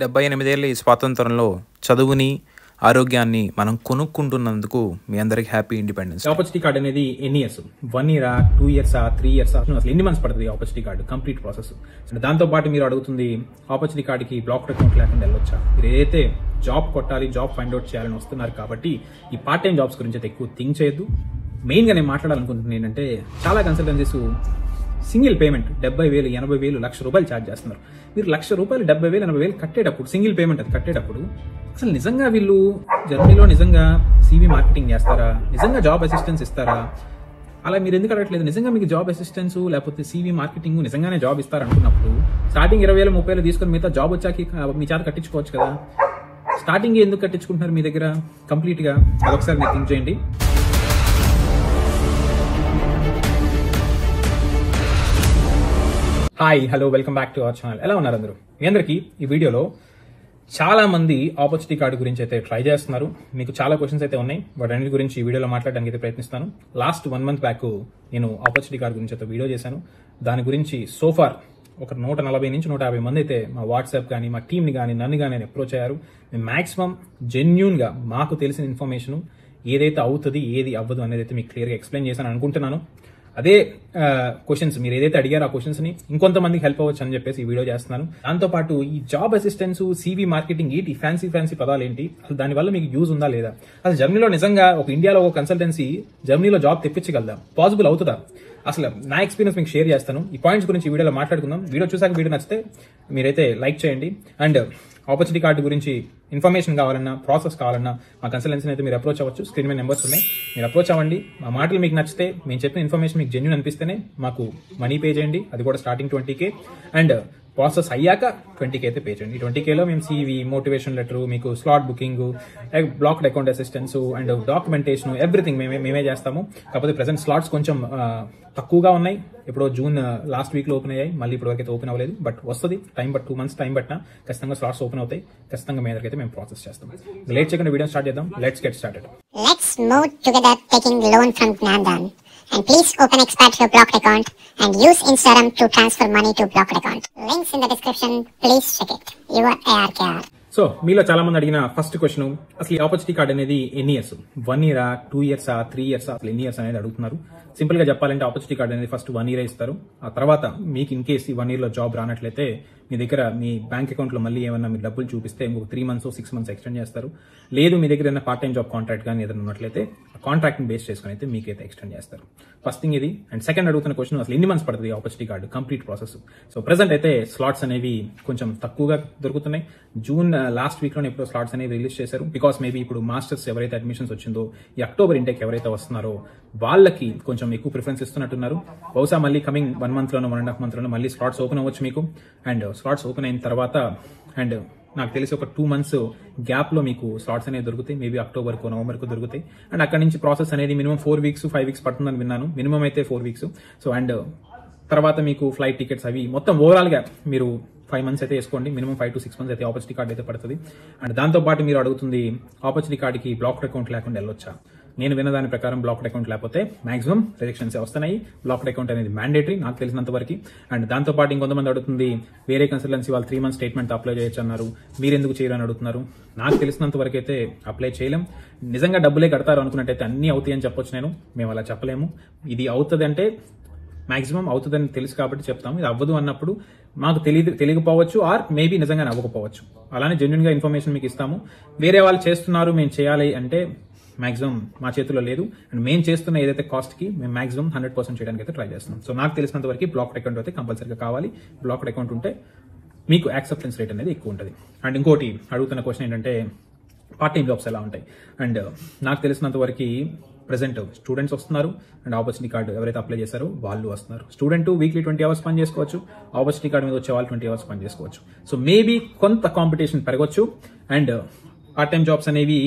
78 ఏళ్ల ఈ స్వాతంత్రంలో చదువుని ఆరోగ్యాన్ని మనం కొనుక్కుంటున్నందుకు మీ అందరికి హ్యాపీ ఇండిపెండెన్స్. ఆపర్చునిటీ కార్డ్ అనేది ఎన్ని ఇయర్స్, 1 year 2 years 3 years అసలు ఎన్ని మంత్స్ పడుతుంది ఆపర్చునిటీ కార్డు కంప్లీట్ ప్రాసెస్. దాంతో పాటు మీరు అడుగుతుంది ఆపర్చునిటీ కార్డుకి బ్లాక్ అకౌంట్ లేకుండా వెళ్ళొచ్చా. మీరు ఏదైతే జాబ్ కొట్టాలి, జాబ్ ఫైండ్ అవుట్ చేయాలని వస్తున్నారు కాబట్టి ఈ పార్ట్ టైం జాబ్స్ గురించి అయితే ఎక్కువ థింక్ చేయొద్దు. మెయిన్ గా నేను మాట్లాడాలనుకుంటున్నాను ఏంటంటే, చాలా కన్సల్టెన్సీస్ సింగిల్ పేమెంట్ 70,000 80,000 ₹1,00,000 ఛార్జ్ చేస్తున్నారు. మీరు ₹1,00,000 70,000 80,000 కట్టేటప్పుడు, సింగిల్ పేమెంట్ అది కట్టేటప్పుడు అసలు నిజంగా వీళ్ళు జర్నీలో నిజంగా CV మార్కెటింగ్ చేస్తారా, నిజంగా జాబ్ అసిస్టెన్స్ ఇస్తారా? అలా మీరు ఎందుకు అడగట్లేదు? నిజంగా మీకు జాబ్ అసిస్టెన్స్ లేకపోతే CV మార్కెటింగ్ నిజంగానే జాబ్ ఇస్తారనుకున్నప్పుడు స్టార్టింగ్ 20,000 30,000 తీసుకొని మిగతా జాబ్ వచ్చాక మీ చేత కట్టించుకోవచ్చు కదా. స్టార్టింగ్ ఎందుకు కట్టించుకుంటున్నారు మీ దగ్గర కంప్లీట్ గా? అదొకసారి మీరు థింక్ చేయండి. Hi, hello, welcome back to our channel. ఎలా ఉన్నారు అందరూ? మీ అందరికీ ఈ వీడియోలో చాలా మంది ఆపర్చునిటీ కార్డు గురించి అయితే ట్రై చేస్తున్నారు. మీకు చాలా క్వశ్చన్స్ అయితే ఉన్నాయి, వాటన్నిటి గురించి ఈ వీడియోలో మాట్లాడడానికి అయితే ప్రయత్నిస్తాను. లాస్ట్ 1 month బ్యాక్ నేను ఆపర్చునిటీ కార్డు గురించి అయితే వీడియో చేశాను. దాని గురించి సోఫార్ ఒక 140 నుంచి 150 మంది అయితే మా వాట్సాప్ కానీ, మా టీంని కానీ, నన్ను కానీ అప్రోచ్ అయ్యారు. మేము మాక్సిమం జెన్యూన్ గా మాకు తెలిసిన ఇన్ఫర్మేషన్ ఏదైతే అవుతుంది, ఏది అవ్వదు అనేది అయితే మీకు క్లియర్గా ఎక్స్ప్లెయిన్ చేశాను అనుకుంటున్నాను. అదే క్వశ్చన్స్ మీరు ఏదైతే అడిగారో ఆ క్వశ్చన్స్ ని ఇంకొంతమందికి హెల్ప్ అవ్వచ్చు అని చెప్పేసి ఈ వీడియో చేస్తున్నాను. దాంతో పాటు ఈ జాబ్ అసిస్టెన్స్, CV మార్కెటింగ్ ఏంటి, ఫ్యాన్సీ పదాలు ఏంటి, అసలు దానివల్ల మీకు యూజ్ ఉందా లేదా, అసలు జర్మనీలో నిజంగా ఒక ఇండియాలో ఒక కన్సల్టెన్సీ జర్మనీలో జాబ్ తెప్పించగలదా, పాసిబుల్ అవుతుందా? అసలు నా ఎక్స్పీరియన్స్ మీకు షేర్ చేస్తాను. ఈ పాయింట్స్ గురించి ఈ వీడియోలో మాట్లాడుకుందాం. వీడియో చూసాక వీడియో నచ్చితే మీరైతే లైక్ చేయండి. అండ్ ఆపర్చునిటీ కార్డు గురించి ఇన్ఫర్మేషన్ కావాలన్నా, ప్రాసెస్ కావాలన్నా మా కన్సల్టెన్సీని అయితే మీరు అప్రోచ్ అవ్వచ్చు. స్క్రీన్ మీద నెంబర్స్ ఉన్నాయి, మీరు అప్రోచ్ అవ్వండి. మా మాటలు మీకు నచ్చితే, మేము చెప్పిన ఇన్ఫర్మేషన్ మీకు జెన్యూన్ అనిపిస్తేనే మాకు మనీ పే చేయండి. అది కూడా స్టార్టింగ్ 20K అండ్ ప్రాసెస్ అయ్యాక 20K అయితే పే చేయండి. 20Kలో మేము CV, మోటివేషన్ లెటర్, మీకు slot booking, blocked account assistance and documentation everything మేమే చేస్తాము. కాకపోతే ప్రెసెంట్ స్లాట్స్ కొంచెం తక్కువగా ఉన్నాయి. ఇప్పుడు జూన్ లాస్ట్ వీక్ లో ఓపెన్ అయ్యాయి, మళ్ళీ ఇప్పటి వరకు అయితే ఓపెన్ అవ్వలేదు. బట్ వస్తుంది టైం, 2 months టైం పట్టినా ఖచ్చితంగా స్లాట్స్ ఓపెన్ అవుతాయి. ఖచ్చితంగా మీ దగ్గరికి అయితే మేము ప్రాసెస్ చేస్తాం. లేట్ చేయకుండా వీడియో స్టార్ట్ చేద్దాం. Let's get started. Let's move together taking loan from Nandan. And please open Expat your blocked account and use Instagram to transfer money to blocked account. Links in the description. Please check it. Your ARKR. So మీలో చాలా మంది అడిగిన first question, అసలు ఈ opportunity card అనేది ఎన్ని years, 1 year 2 years 3 years అసలు ఎన్ని ఇయర్స్ అనేది అడుగుతున్నారు. సింపుల్ గా చెప్పాలంటే ఆపర్చునిటీ కార్డ్ అనేది ఫస్ట్ 1 year ఇస్తారు. ఆ తర్వాత మీకు ఇన్ కేసు ఈ 1 year లో జాబ్ రానట్లయితే మీ దగ్గర మీ బ్యాంక్ అకౌంట్ లో మళ్ళీ ఏమన్నా మీరు డబ్బులు చూపిస్తే ఇంకొక 3 months 6 months ఎక్స్టెండ్ చేస్తారు. లేదు మీ దగ్గర ఏదైనా పార్ట్ టైం జాబ్ కాంట్రాక్ట్ కానీ ఏదైనా ఉన్నట్లయితే ఆ కాంట్రాక్ట్ ని బేస్ చేసుకుని అయితే మీకైతే ఎక్స్టెండ్ చేస్తారు. ఫస్ట్ థింగ్ ఇది. అండ్ సెకండ్ అడుగుతున్న క్వశ్చన్, అసలు ఎన్ని మంత్స్ పడుతుంది opportunity card complete process. So present అయితే స్లాట్స్ అనేవి కొంచెం తక్కువగా దొరుకుతున్నాయి. జూన్ లాస్ట్ వీక్ లోనే ఇప్పుడు స్లాట్స్ అనేవి రిలీజ్ చేశారు. బికాస్ మేబీ ఇప్పుడు మాస్టర్స్ ఎవరైతే అడ్మిషన్స్ వచ్చిందో, ఈ అక్టోబర్ ఇంటెక్ ఎవరైతే వస్తున్నారో వాళ్ళకి కొంచెం ఎక్కువ ప్రిఫరెన్స్ ఇస్తున్నట్టున్నారు. బహుశా మళ్ళీ కమింగ్ 1 month లోనో 1.5 month లోనో మళ్ళీ స్లాట్స్ ఓపెన్ అవ్వచ్చు మీకు. అండ్ స్లాట్స్ ఓపెన్ అయిన తర్వాత అండ్ నాకు తెలిసి ఒక 2 months గ్యాప్ లో మీకు స్లాట్స్ అనేవి దొరుకుతాయి. మేబీ అక్టోబర్ కు నవంబర్ కు దొరుకుతాయి. అండ్ అక్కడ నుంచి ప్రాసెస్ అనేది మినిమం 4 weeks 5 weeks పడుతుందని విన్నాను. మినిమం అయితే 4 weeks. సో అండ్ తర్వాత మీకు ఫ్లైట్ టికెట్స్ అవి మొత్తం ఓవరాల్ గా మీరు 5 months అయితే వేసుకోండి. మినిమం 5 to 6 months అయితే ఆపర్చునిటీ కార్డ్ అయితే పడుతుంది. అండ్ దాంతో పాటు మీరు అడుగుతుంది ఆపర్చునిటీ కార్డుకి బ్లాక్డ్ అకౌంట్ లేకుండా వెళ్ళొచ్చా. నేను విన్న దాని ప్రకారం బ్లాక్డ్ అకౌంట్ లేకపోతే మాక్సిమం రిజెక్షన్స్ వస్తున్నాయి. బ్లాక్డ్ అకౌంట్ అనేది మ్యాండేటరీ నాకు తెలిసినంత వరకు. అండ్ దాంతో పాటు ఇంకొంతమంది అడుగుతుంది వేరే కన్సల్టెన్సీ వాళ్ళు 3 months స్టేట్మెంట్ అప్లై చేయొచ్చు అన్నారు, మీరు ఎందుకు చేయరని అడుగుతున్నారు. నాకు తెలిసినంత వరకు అయితే అప్లై చేయలేం. నిజంగా డబ్బులే కడతారు అనుకున్నట్టయితే అన్ని అవుతాయి అని చెప్పొచ్చు. మేము అలా చెప్పలేము. ఇది అవుతుంది అంటే మాక్సిమం అవుతుందని తెలుసు కాబట్టి చెప్తాము. ఇది అవ్వదు అన్నప్పుడు మాకు తెలియకపోవచ్చు, ఆర్ మేబీ నిజంగానే అవ్వకపోవచ్చు. అలానే జెన్యున్ గా ఇన్ఫర్మేషన్ మీకు ఇస్తాము. వేరే వాళ్ళు చేస్తున్నారు మేము చేయాలి అంటే మాక్సిమం మా చేతిలో లేదు. అండ్ మేము చేస్తున్న ఏదైతే కాస్ట్ కి మేము మాక్సిమం 100% చేయడానికి అయితే ట్రై చేస్తున్నాం. సో నాకు తెలిసినంత వరకు బ్లాక్డ్ అకౌంట్ అయితే కంపల్సరీగా కావాలి. బ్లాక్డ్ అకౌంట్ ఉంటే మీకు యాక్సెప్టెన్స్ రేట్ అనేది ఎక్కువ ఉంటుంది. అండ్ ఇంకోటి అడుగుతున్న క్వశ్చన్ ఏంటంటే పార్ట్ టైం జాబ్స్ ఎలా ఉంటాయి. అండ్ నాకు తెలిసినంత వరకు ప్రెసెంట్ స్టూడెంట్స్ వస్తున్నారు. అండ్ ఆపర్చునిటీ కార్డు ఎవరైతే అప్లై చేశారో వాళ్ళు వస్తున్నారు. స్టూడెంట్ వీక్లీ 20 hours పని చేసుకోవచ్చు. ఆపర్చునిటీ కార్డు మీద వచ్చే వాళ్ళు 20 hours పని చేసుకోవచ్చు. సో మేబీ కొంత కాంపిటీషన్ పెరగొచ్చు. అండ్ పార్ట్ టైం జాబ్స్ అనేవి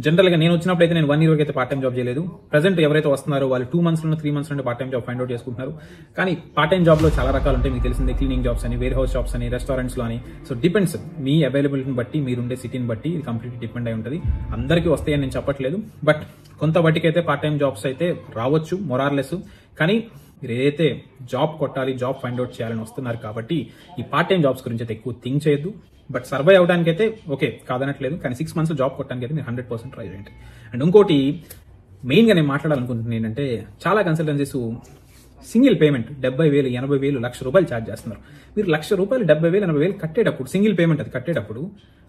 జనరల్ గా నేను వచ్చినప్పుడు అయితే నేను 1 year వరకు అయితే పార్ట్ టైం జాబ్ చేయలేదు. ప్రెసెంట్ ఎవరైతే వస్తున్నారో వాళ్ళు 2 months 3 months నుండి part time job find out చేసుకుంటున్నారు. కానీ పార్ట్ టైం జాబ్ లో చాలా రకాలు ఉంటాయి. మీకు తెలిసిందే, క్లీనింగ్ జాబ్స్ అని, వేర్ హౌస్ జాబ్స్ అని, రెస్టారెంట్స్ లో అని. సో డిపెండ్స్ మీ అవైలబిలిటీని బట్టి, మీరుండే సిటీని బట్టి ఇది కంప్లీట్ డిపెండ్ అయి ఉంటుంది. అందరికీ వస్తాయని నేను చెప్పట్లేదు, బట్ కొంత బట్టికి అయితే పార్ట్ టైం జాబ్స్ అయితే రావచ్చు మొరార్లెస్. కానీ మీరు ఏదైతే జాబ్ కొట్టాలి, జాబ్ ఫైండ్ అవుట్ చేయాలని వస్తున్నారు కాబట్టి ఈ పార్ట్ టైం జాబ్స్ గురించి అయితే ఎక్కువ థింక్ చేయొద్దు. బట్ సర్వైవ్ అవడానికి అయితే ఓకే కాదనట్లేదు, కానీ 6 months జాబ్ కొట్టడానికి అయితే మీరు 100% ట్రై చేయండి. అండ్ ఇంకోటి మెయిన్గా నేను మాట్లాడాలనుకుంటున్నాను ఏంటంటే, చాలా కన్సల్టెన్సీస్ సింగిల్ పేమెంట్ 70,000, 80,000, ₹1,00,000 ఛార్జ్ చేస్తున్నారు. మీరు ₹1,00,000, 70,000, 80,000 కట్టేటప్పుడు, సింగిల్ పేమెంట్ అది కట్టేటప్పుడు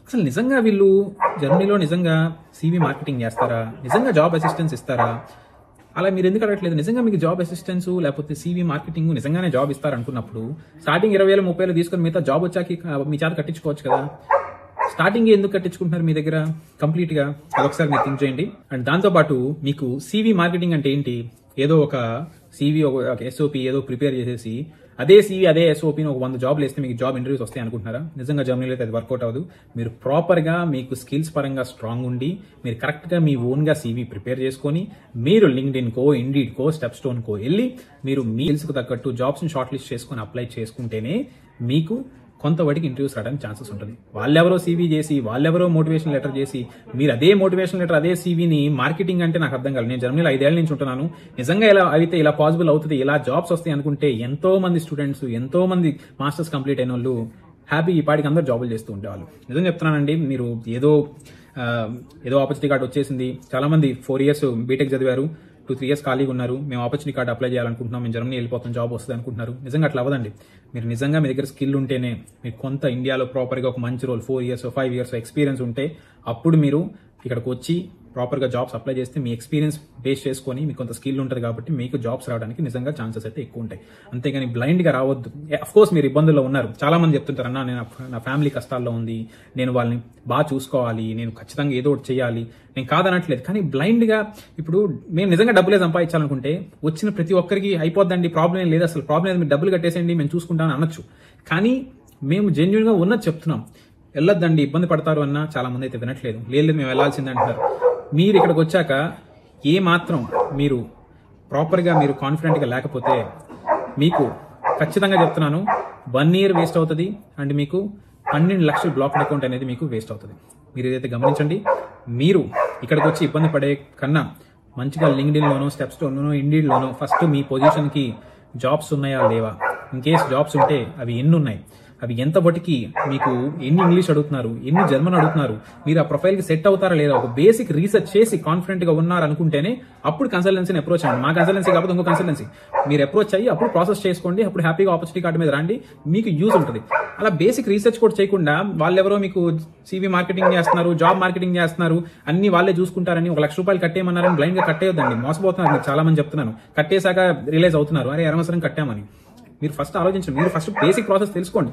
అసలు నిజంగా వీళ్ళు జర్మనీలో నిజంగా CV మార్కెటింగ్ చేస్తారా, నిజంగా జాబ్ అసిస్టెన్స్ ఇస్తారా? అలా మీరు ఎందుకు అడగట్లేదు? నిజంగా మీకు జాబ్ అసిస్టెన్స్ లేకపోతే CV మార్కెటింగ్ నిజంగానే జాబ్ ఇస్తారనుకున్నప్పుడు స్టార్టింగ్ 20,000, 30,000 తీసుకొని మిగతా జాబ్ వచ్చాక మీ చేత కట్టించుకోవచ్చు కదా. స్టార్టింగ్ ఎందుకు కట్టించుకుంటున్నారు మీ దగ్గర కంప్లీట్ గా? అదొకసారి మీరు థింక్ చేయండి. అండ్ దాంతోపాటు మీకు CV మార్కెటింగ్ అంటే ఏంటి? ఏదో ఒక CV ఒక SOP ఏదో ప్రిపేర్ చేసేసి అదే CV అదే SOPని ఒక 100 జాబ్లు వేస్తే మీకు జాబ్ ఇంటర్వ్యూస్ వస్తాయి అనుకుంటున్నారా? నిజంగా జర్మనీలో అయితే అది వర్కౌట్ అవ్వదు. మీరు ప్రాపర్గా మీకు స్కిల్స్ పరంగా స్ట్రాంగ్ ఉండి మీరు కరెక్ట్గా మీ ఓన్గా CV ప్రిపేర్ చేసుకొని మీరు లింక్డ్ఇన్కో, ఇండీడ్కో, స్టెప్స్టోన్కో వెళ్ళి మీరు మీ స్కిల్స్కి తగ్గట్టు జాబ్స్ని షార్ట్ లిస్ట్ చేసుకొని అప్లై చేసుకుంటేనే మీకు కొంతవరకు ఇంటర్వ్యూస్ రావడానికి ఛాన్సెస్ ఉంటుంది. వాళ్ళెవరో CV చేసి, వాళ్ళెవరో మోటివేషన్ లెటర్ చేసి, మీరు అదే మోటివేషన్ లెటర్ అదే CVని మార్కెటింగ్ అంటే నాకు అర్థం కాదు. నేను జర్మనీలో 5 ఏళ్ల నుంచి ఉంటున్నాను. నిజంగా ఇలా అయితే ఇలా పాసిబుల్ అవుతుంది, ఇలా జాబ్స్ వస్తాయి అనుకుంటే ఎంతో మంది స్టూడెంట్స్, ఎంతో మంది మాస్టర్స్ కంప్లీట్ అయిన వాళ్ళు హ్యాపీ ఈ పాటికి అందరూ జాబులు చేస్తూ ఉండేవాళ్ళు. నిజం చెప్తున్నానండి, మీరు ఏదో ఆపర్చునిటీ కార్డు వచ్చేసింది. చాలా మంది 4 years బీటెక్ చదివారు, 2-3 years ఖాళీగా ఉన్నారు. మేము ఆపర్చునిటీ కార్డు అప్లై చేయాలనుకుంటున్నాం, మేము జర్మనీ వెళ్ళిపోతాం, జాబ్ వస్తుంది అనుకుంటున్నారు. నిజంగా అట్లా అవ్వదండి. మీరు నిజంగా మీ దగ్గర స్కిల్ ఉంటేనే, మీకు కొంత ఇండియాలో ప్రాపర్గా ఒక మంచి రోల్ 4 years, 5 years ఎక్స్పీరియన్స్ ఉంటే అప్పుడు మీరు ఇక్కడికి వచ్చి ప్రాపర్గా జాబ్స్ అప్లై చేస్తే మీ ఎక్స్పీరియన్స్ బేస్ చేసుకొని మీకు కొంత స్కిల్ ఉంటుంది కాబట్టి మీకు జాబ్స్ రావడానికి నిజంగా ఛాన్సెస్ అయితే ఎక్కువ ఉంటాయి. అంతేగాని బ్లైండ్గా రావద్దు. అఫ్కోర్స్ మీరు ఇబ్బందుల్లో ఉన్నారు. చాలా మంది చెప్తుంటారు, అన్న నేను నా ఫ్యామిలీ కష్టాల్లో ఉంది, నేను వాళ్ళని బాగా చూసుకోవాలి, నేను ఖచ్చితంగా ఏదో ఒకటి చేయాలి. నేను కాదనట్లేదు, కానీ బ్లైండ్గా ఇప్పుడు మేము నిజంగా డబ్బులే సంపాదించాలనుకుంటే వచ్చిన ప్రతి ఒక్కరికి అయిపోద్దండి, ప్రాబ్లం ఏం లేదు, అసలు ప్రాబ్లం లేదు, మీరు డబ్బులు కట్టేసేయండి మేము చూసుకుంటామని అనొచ్చు. కానీ మేము జెన్యున్గా ఉన్నది చెప్తున్నాం. వెళ్ళొద్దండి, ఇబ్బంది పడతారు అన్న చాలా మంది అయితే వినట్లేదు. లేదు మేము వెళ్ళాల్సిందే అంటున్నారు. మీరు ఇక్కడికి వచ్చాక ఏ మాత్రం మీరు ప్రాపర్గా మీరు కాన్ఫిడెంట్గా లేకపోతే మీకు ఖచ్చితంగా చెప్తున్నాను 1 year వేస్ట్ అవుతుంది. అండ్ మీకు 12 లక్షల బ్లాక్డ్ అకౌంట్ అనేది మీకు వేస్ట్ అవుతుంది. మీరు ఏదైతే గమనించండి, మీరు ఇక్కడికి వచ్చి ఇబ్బంది పడే కన్నా మంచిగా లింక్డ్ఇన్లోనో, స్టెప్స్టోన్లోనో, ఇండీడ్లోనో ఫస్ట్ మీ పొజిషన్కి జాబ్స్ ఉన్నాయా లేవా, ఇన్ కేస్ జాబ్స్ ఉంటే అవి ఎన్ని ఉన్నాయి, అవి ఎంత బట్టికి మీకు ఎన్ని ఇంగ్లీష్ అడుగుతున్నారు, ఎన్ని జర్మన్ అడుగుతున్నారు, మీరు ఆ ప్రొఫైల్కి సెట్ అవుతారా లేదా, ఒక బేసిక్ రీసెర్చ్ చేసి కాన్ఫిడెంట్గా ఉన్నారు అనుకుంటేనే అప్పుడు కన్సల్టెన్సీని అప్రోచ్ అవ్వండి. మా కన్సల్టెన్సీ కాకపోతే ఇంకో కన్సల్టెన్సీ మీరు అప్రోచ్ అయ్యి అప్పుడు ప్రాసెస్ చేసుకోండి. అప్పుడు హ్యాపీగా ఆపర్చునిటీ కార్డు మీద రండి, మీకు యూజ్ ఉంటుంది. అలా బేసిక్ రీసెర్చ్ కూడా చేయకుండా వాళ్ళెవరో మీకు CV మార్కెటింగ్ చేస్తున్నారు, జాబ్ మార్కెటింగ్ చేస్తున్నారు, అన్ని వాళ్ళే చూసుకుంటారని ₹1,00,000 కట్టేయమన్నారని బ్లైండ్గా కట్టేయొద్దండి. మోసపోతున్నారు. మీరు చాలా మంది చెప్తున్నాను, కట్టేశాక రియలైజ్ అవుతున్నారు, అరే అనవసరం కట్టామని. మీరు ఫస్ట్ ఆలోచించండి, మీరు ఫస్ట్ బేసిక్ ప్రాసెస్ తెలుసుకొని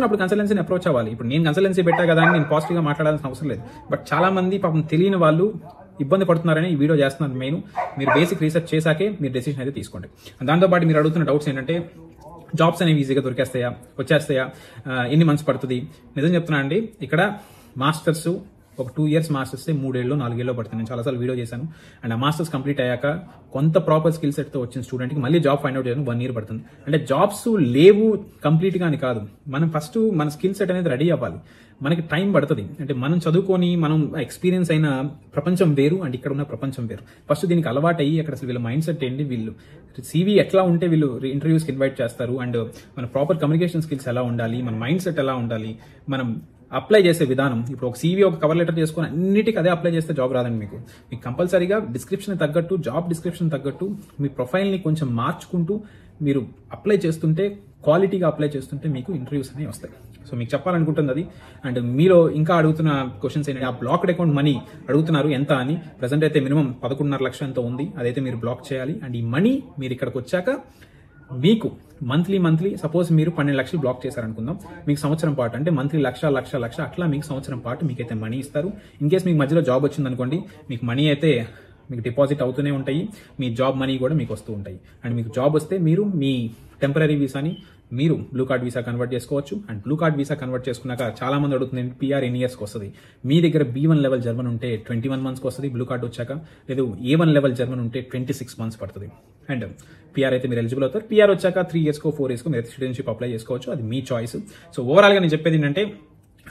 అప్పుడు కన్సల్టెన్సీని అప్రోచ్ అవ్వాలి. ఇప్పుడు నేను కన్సల్టెన్సీ పెట్టా కదా అని నేను పాజిటివ్గా మాట్లాడాల్సిన అవసరం లేదు. బట్ చాలా మంది పాపం తెలియని వాళ్ళు ఇబ్బంది పడుతున్నారని ఈ వీడియో చేస్తున్నాను. మెయిన్ మీరు బేసిక్ రీసెర్చ్ చేశాకే మీరు డెసిషన్ అయితే తీసుకోండి. దాంతోపాటు మీరు అడుగుతున్న డౌట్స్ ఏంటంటే, జాబ్స్ అనేవి ఈజీగా వచ్చేస్తాయా, ఎన్ని మంత్స్ పడుతుంది? నిజం చెప్తున్నా అండి, ఇక్కడ మాస్టర్స్ ఒక 2 years మాస్టర్స్ 3 ఏళ్ళు 4 ఏళ్ళు పడుతుంది. నేను చాలాసార్లు వీడియో చేశాను. అండ్ ఆ మాస్టర్స్ కంప్లీట్ అయ్యాక కొంత ప్రాపర్ స్కిల్ సెట్తో వచ్చిన స్టూడెంట్కి మళ్ళీ జాబ్ ఫైండ్ అవుట్ చేయడానికి 1 year పడుతుంది. అంటే జాబ్స్ లేవు కంప్లీట్గా అని కాదు, మనం ఫస్ట్ మన స్కిల్ సెట్ అనేది రెడీ అవ్వాలి. మనకి టైం పడుతుంది. అంటే మనం చదువుకొని మనం ఎక్స్పీరియన్స్ అయిన ప్రపంచం వేరు అండ్ ఇక్కడ ఉన్న ప్రపంచం వేరు. ఫస్ట్ దీనికి అలవాటు అయ్యి అక్కడ అసలు వీళ్ళ మైండ్ సెట్ ఏంటి, వీళ్ళు CV ఎట్లా ఉంటే వీళ్ళు ఇంటర్వ్యూస్కి ఇన్వైట్ చేస్తారు, అండ్ మన ప్రాపర్ కమ్యూనికేషన్ స్కిల్స్ ఎలా ఉండాలి, మన మైండ్ సెట్ ఎలా ఉండాలి, మనం అప్లై చేసే విధానం. ఇప్పుడు ఒక CV ఒక కవర్ లెటర్ చేసుకుని అన్నిటికీ అదే అప్లై చేస్తే జాబ్ రాదండి. మీకు కంపల్సరీగా డిస్క్రిప్షన్ తగ్గట్టు, జాబ్ డిస్క్రిప్షన్ తగ్గట్టు మీ ప్రొఫైల్ని కొంచెం మార్చుకుంటూ మీరు అప్లై చేస్తుంటే, క్వాలిటీగా అప్లై చేస్తుంటే మీకు ఇంటర్వ్యూస్ అనేవి వస్తాయి. సో మీకు చెప్పాలనుకుంటుంది అది. అండ్ మీలో ఇంకా అడుగుతున్న క్వశ్చన్స్ ఏంటంటే, ఆ బ్లాక్డ్ అకౌంట్ మనీ అడుగుతున్నారు ఎంత అని. ప్రజెంట్ అయితే మినిమం 11.5 లక్షలు ఎంతో ఉంది, అదైతే మీరు బ్లాక్ చేయాలి. అండ్ ఈ మనీ మీరు ఇక్కడికి వచ్చాక మీకు మంత్లీ సపోజ్ మీరు 12 లక్షలు బ్లాక్ చేశారనుకుందాం, మీకు సంవత్సరం పాటు అంటే మంత్లీ లక్ష అట్లా మీకు సంవత్సరం పాటు మీకైతే మనీ ఇస్తారు. ఇన్ కేస్ మీకు మధ్యలో జాబ్ వచ్చిందనుకోండి, మీకు మనీ అయితే మీకు డిపాజిట్ అవుతూనే ఉంటాయి, మీ జాబ్ మనీ కూడా మీకు వస్తూ ఉంటాయి. అండ్ మీకు జాబ్ వస్తే మీరు మీ టెంపరీ వీసాని మీరు బ్లూ కార్డ్ వీసా కన్వర్ట్ చేసుకోవచ్చు. And blue card visa convert చేసుకున్నాక చాలా మంది అడుగుతుంది PR ఎన్ని ఇయర్స్కి వస్తుంది. మీ దగ్గర B1 లెవెల్ జర్మన్ ఉంటే 21 monthsకి వస్తుంది బ్లూ కార్డ్ వచ్చాక, లేదు A1 లెవెల్ జర్మన్ ఉంటే 26 months పడుతుంది. అండ్ PR అయితే మీరు ఎలిజిబుల్ అవుతారు. PR వచ్చాక 3 yearsకో 4 yearsకో మీరు సిటిజన్షిప్ అప్లై చేసుకోవచ్చు, అది మీ చాయిస్. సో ఓవరాల్గా నేను చెప్పేది ఏంటంటే,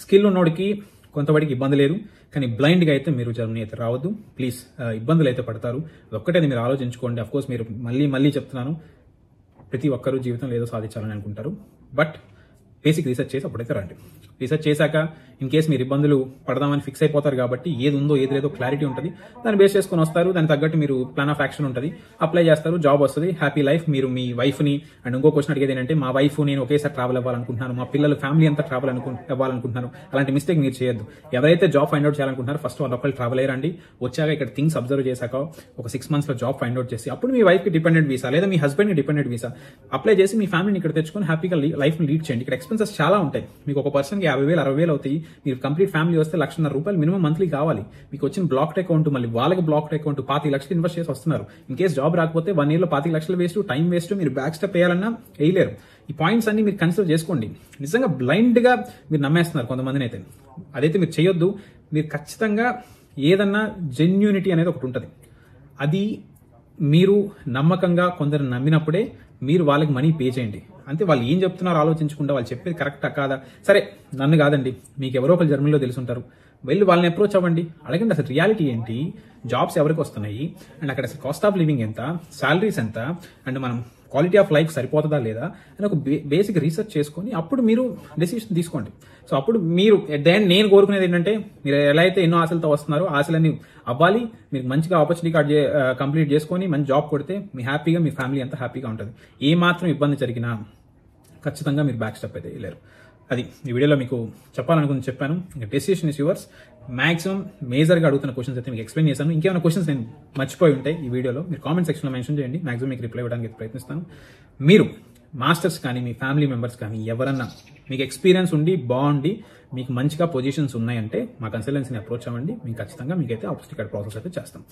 స్కిల్ ఉన్నోడికి కొంతవరకు ఇబ్బంది లేదు, కానీ బ్లైండ్గా అయితే మీరు జర్మనీ అయితే రావద్దు ప్లీజ్. ఇబ్బందులు అయితే పడతారు, అదొక్కటే మీరు ఆలోచించుకోండి. అఫ్కోర్స్ మీరు మళ్ళీ చెప్తున్నాను, ప్రతి ఒక్కరూ జీవితంలో ఏదో సాధించాలని అనుకుంటారు, బట్ బేసిక్ రీసెర్చ్ చేసి అప్పుడైతే రండి. రీసెర్చ్ చేశాక ఇన్ కేస్ మీరు ఇబ్బందులు పడదామని ఫిక్స్ అయిపోతారు కాబట్టి ఏది ఉందో ఏది లేదో క్లారిటీ ఉంటుంది. దాన్ని బేస్ చేసుకుని వస్తారు. దానికి తగ్గట్టు మీరు ప్లాన్ ఆఫ్ యాక్షన్ ఉంటుంది, అప్లై చేస్తారు, జాబ్ వస్తుంది, హ్యాపీ లైఫ్. మీరు మీ వైఫ్ని అండ్ ఇంకో క్వశ్చన్ అడిగేది ఏంటంటే మా వైఫ్ నేను ఒకేసారి ట్రావెల్ అవ్వాలనుకుంటున్నాను, మా పిల్లలు ఫ్యామిలీ అంతా ట్రావెల్ అవ్వాలనుకుంటున్నాను. అలాంటి మిస్టేక్ మీరు చేయొద్దు. ఎవరైతే జాబ్ ఫైండ్ అవుట్ చేయాలనుకుంటున్నారో ఫస్ట్ వాళ్ళు ఒకళ్ళు ట్రావెల్ అయ్యారండి. వచ్చాక ఇక్కడ థింగ్స్ అబ్జర్వ్ చేశాక ఒక 6 months లో జాబ్ ఫైండ్ అవుట్ చేసి అప్పుడు మీ వైఫ్కి డిపెండెంట్ వీసా లేదా మీ హస్బెండ్కి డిపెండెంట్ వీసా అప్లై చేసి మీ ఫ్యామిలీని ఇక్కడ తెచ్చుకొని హ్యాపీగా లైఫ్ లీడ్ చేయండి. ఇక్కడ ఎక్స్పెన్సెస్ చాలా ఉంటాయి. మీకు ఒక పర్సన్కి 50,000 60,000 అవుతాయి. మీరు కంప్లీట్ ఫ్యామిలీ వస్తే ₹1,50,000 మినిమం మంత్లీ కావాలి. మీకు వచ్చిన బ్లాక్డ్ అకౌంట్ మళ్ళీ వాళ్ళకి బ్లాక్డ్ అకౌంట్ 25,00,000 ఇన్వెస్ట్ చేసి వస్తున్నారు. ఇన్ కేస్ జాబ్ రాకపోతే 1 year లో 25,00,000 వేస్ట్, టైం వేస్ట్, మీరు బ్యాక్ స్టెప్ వేయాలన్నా వేయలేరు. ఈ పాయింట్స్ అన్ని మీరు కన్సిడర్ చేసుకోండి. నిజంగా బ్లైండ్ గా మీరు నమ్మేస్తున్నారు కొంతమందిని అయితే. అదైతే మీరు చేయొద్దు. మీరు ఖచ్చితంగా ఏదన్నా జెన్యూనిటీ అనేది ఒకటి ఉంటుంది. అది మీరు నమ్మకంగా కొందరు నమ్మినప్పుడే మీరు వాళ్ళకి మనీ పే చేయండి. అంతే. వాళ్ళు ఏం చెప్తున్నారో ఆలోచించకుండా వాళ్ళు చెప్పేది కరెక్టా కాదా, సరే నన్ను కాదండి, మీకు ఎవరో ఒకరు జర్మనీలో తెలుసుంటారు, వెళ్ళి వాళ్ళని అప్రోచ్ అవ్వండి, అడగండి అసలు రియాలిటీ ఏంటి, జాబ్స్ ఎవరికి వస్తున్నాయి, అండ్ అక్కడ అసలు కాస్ట్ ఆఫ్ లివింగ్ ఎంత, సాలరీస్ ఎంత, అండ్ మనం క్వాలిటీ ఆఫ్ లైఫ్ సరిపోతుందా లేదా అని ఒక బేసిక్ రీసెర్చ్ చేసుకొని అప్పుడు మీరు డెసిషన్ తీసుకోండి. సో అప్పుడు మీరు నేను కోరుకునేది ఏంటంటే మీరు ఎలా అయితే ఎన్నో ఆశలతో వస్తున్నారో ఆశలన్నీ అవ్వాలి. మీరు మంచిగా ఆపర్చునిటీ కార్డ్ కంప్లీట్ చేసుకొని మంచి జాబ్ కొడితే మీ హ్యాపీగా మీ ఫ్యామిలీ అంతా హ్యాపీగా ఉంటుంది. ఏ మాత్రం ఇబ్బంది జరిగినా ఖచ్చితంగా మీరు బ్యాక్ స్టెప్ అయితే వెళ్ళారు. అది ఈ వీడియోలో మీకు చెప్పాలనుకుని చెప్పాను. ఇంకా డెసిషన్ ఇస్ యువర్స్. మాక్సిమం మేజర్గా అడుగుతున్న క్వశ్చన్స్ అయితే మీకు ఎక్స్ప్లెయిన్ చేశాను. ఇంకేమైనా క్వశ్చన్స్ నేను మర్చిపోయి ఉంటాయి ఈ వీడియోలో మీరు కామెంట్ సెక్షన్లో మెన్షన్ చేయండి. మాక్సిమం మీకు రిప్లై ఇవ్వడానికి ప్రయత్నిస్తాను. మీరు మాస్టర్స్ కానీ మీ ఫ్యామిలీ మెంబర్స్ కానీ ఎవరన్నా మీకు ఎక్స్పీరియన్స్ ఉండి బాగుండి మీకు మంచిగా పొజిషన్స్ ఉన్నాయంటే మా కన్సల్టెన్సీని అప్రోచ్ అవ్వండి. మీకు ఖచ్చితంగా మీకైతే ఆపర్చునిటీ కార్డ్ ప్రాసెస్ అయితే చేస్తాం.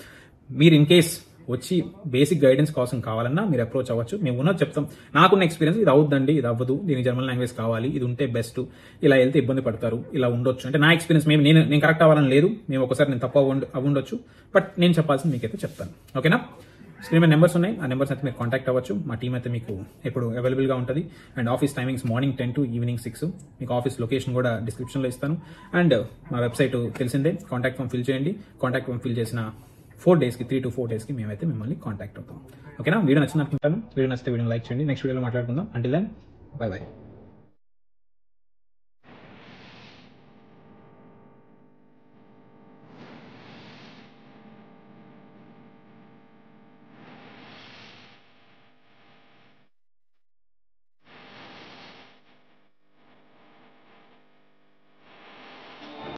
మీరు ఇన్ కేస్ వచ్చి బేసిక్ గైడెన్స్ కోసం కావాలన్నా మీరు అప్రోచ్ అవ్వచ్చు. మేము ఉన్నది చెప్తాం. నాకున్న ఎక్స్పీరియన్స్ ఇది అవుద్దండి, ఇది అవ్వదు, దీనికి జర్మన్ లాంగ్వేజ్ కావాలి, ఇది ఉంటే బెస్ట్, ఇలా వెళ్తే ఇబ్బంది పడతారు, ఇలా ఉండొచ్చు అంటే నా ఎక్స్పీరియన్స్ నేను కరెక్ట్ అవ్వాలని లేదు. మేము ఒకసారి నేను తప్పు అవ్వండొచ్చు, బట్ నేను చెప్పాల్సింది మీకైతే చెప్తాను. ఓకేనా? స్క్రీన్ మీద నెంబర్స్ ఉన్నాయి. ఆ నెంబర్స్ అయితే మీరు కాంటాక్ట్ అవ్వచ్చు. మా టీం అయితే మీకు ఎప్పుడు అవైలబుల్గా ఉంటుంది. And office timings morning 10 to evening 6. మీకు ఆఫీస్ లొకేషన్ కూడా డిస్క్రిప్షన్లో ఇస్తాను. అండ్ మా వెబ్సైట్ తెలిసిందే. కాంటాక్ట్ ఫామ్ ఫిల్ చేయండి. కాంటాక్ట్ ఫామ్ ఫిల్ చేసిన 4 daysకి 3 to 4 daysకి మేమైతే మిమ్మల్ని కాంటాక్ట్ అవుతాం. ఓకేనా? వీడియో నచ్చింది అనుకుంటాను. వీడియో నచ్చితే వీడియో లైక్ చేయండి. నెక్స్ట్ వీడియోలో మాట్లాడుకుందాం. Until then bye by.